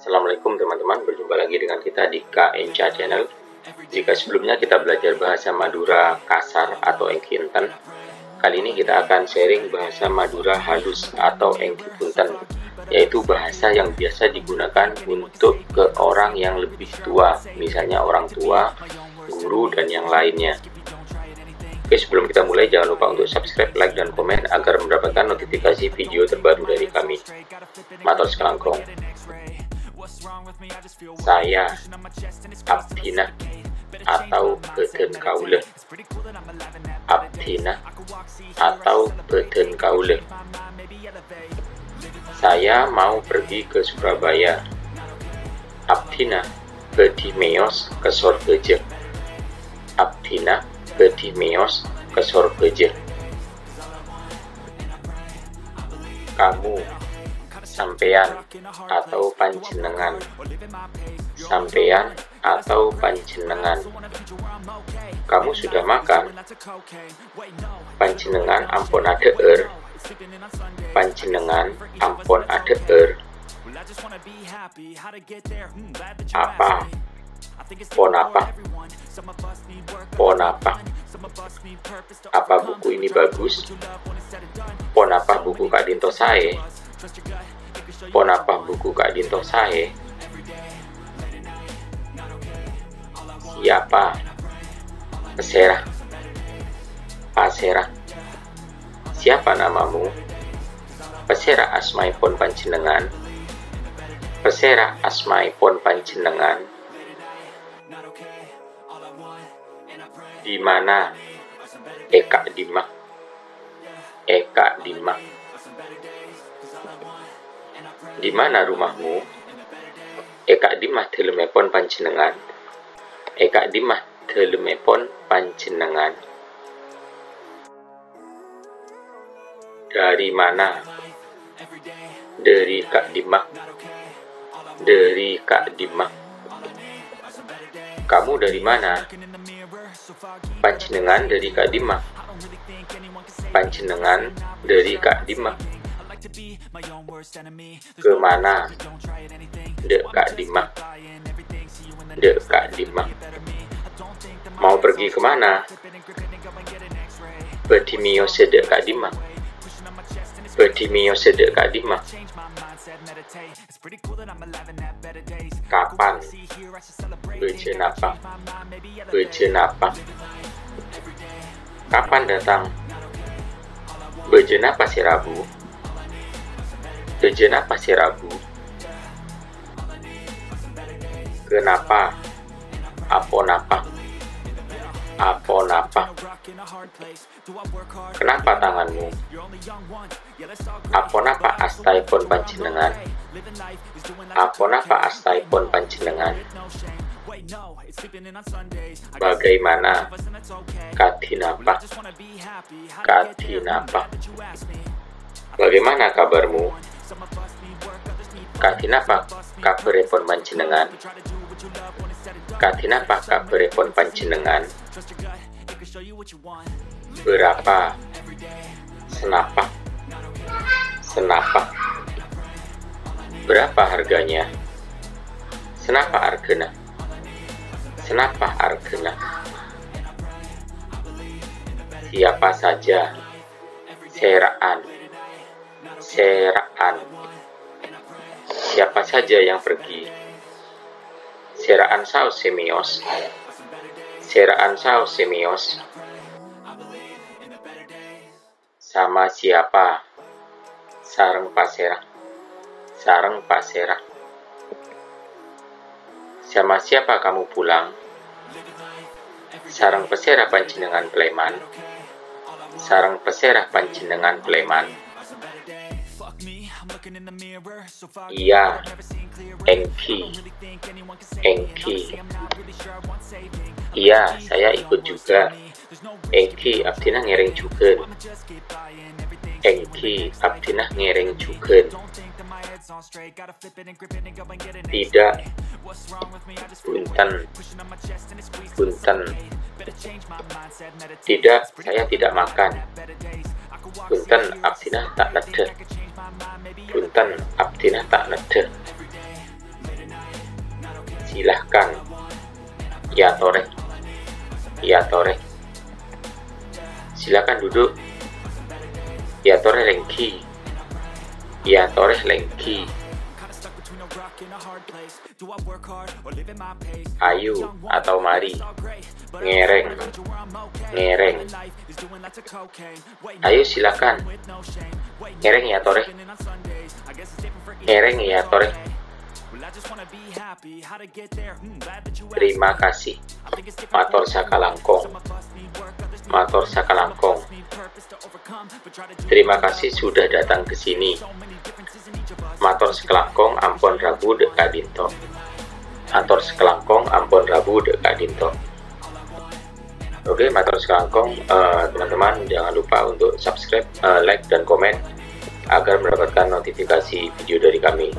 Assalamualaikum teman-teman, berjumpa lagi dengan kita di KNCA Channel. Jika sebelumnya kita belajar bahasa Madura kasar atau engkinten, kali ini kita akan sharing bahasa Madura halus atau engkipunten, yaitu bahasa yang biasa digunakan untuk ke orang yang lebih tua, misalnya orang tua, guru, dan yang lainnya. Oke, sebelum kita mulai, jangan lupa untuk subscribe, like, dan komen agar mendapatkan notifikasi video terbaru dari kami. Matur selangkong. Saya Abdina atau Beden Kaule. Abdina atau Beden Kaule. Saya mau pergi ke Surabaya. Abdina bedi meos ke Sorbeje. Abdina bedi meos ke Sorbeje. Kamu, sampean atau panjenengan. Sampean atau panjenengan. Kamu sudah makan? Panjenengan ampun adeer. Panjenengan ampun adeer. Apa? Pon apa? Pon apa? Apa buku ini bagus? Pon apa buku Kak Dinto sae? Pon apa buku Kak Dinto sae? Siapa? Pesera. Pasera. Siapa namamu? Pesera asmaipun panjenengan. Pesera asmaipun panjenengan. Di mana? Eka Dimah. Eka Dimah. Di mana rumahmu? Eka Dimah delemepon panjenengan. Eka Dimah delemepon panjenengan. Dari mana? Dari Kak Dimah. Dari Kak Dimah. Kamu dari mana? Panjenengan dari Kak Dimah. Panjenengan dari Kak Dimah. Kemana? Dek Kak Dimah. Dek Kak Dimah. Mau pergi kemana? Bedimio sedek Kak Dimah. Bedimio sedek Kak Dimah. Kapan? Bejen apa? Bejen apa? Kapan datang? Bejen apa si Rabu? Bejen apa si Rabu? Kenapa? Apon apa? Apon apa? Kenapa tanganmu? Apon apa astaipun panjenengan? Apon apa astaipun panjenengan? Bagaimana? Kadinapa? Kadinapa? Bagaimana kabarmu? Kadinapa kabaripun panjenengan? Kadinapa kabaripun panjenengan? Berapa? Senapa? Senapa? Berapa harganya? Senapa argena? Senapa argena? Siapa saja? Seraan. Seraan. Siapa saja yang pergi? Seraan saus semios. Seraan saus semios. Sama siapa? Sareng pasera. Sareng pasera. Sama siapa kamu pulang? Sareng pesera panjenengan Pleman. Sareng pesera panjenengan Pleman. Iya. Engki. Engki. Iya, saya ikut juga. Engki Abdina ngereng juga. Engki Abdina ngereng juga. Tidak. Punten. Punten. Tidak, saya tidak makan. Punten Abdina tak nedeh. Punten Abdina tak nedeh. silahkan. Ya toreh. Ya toreh. Silakan duduk. Ya toreh lengki. Ya toreh lengki. Ayo atau mari. Ngereng. Ngereng. Ayo silakan. Ngereng ya toreh. Ngereng ya toreh. Terima kasih. Matur sakalangkong. Matur sakalangkong. Terima kasih sudah datang ke sini. Matur sekelangkong ampun Rabu dek kadinto. Matur sekelangkong ampun Rabu dek kadinto. Oke, matur sekelangkong, teman-teman jangan lupa untuk subscribe, like dan komen agar mendapatkan notifikasi video dari kami.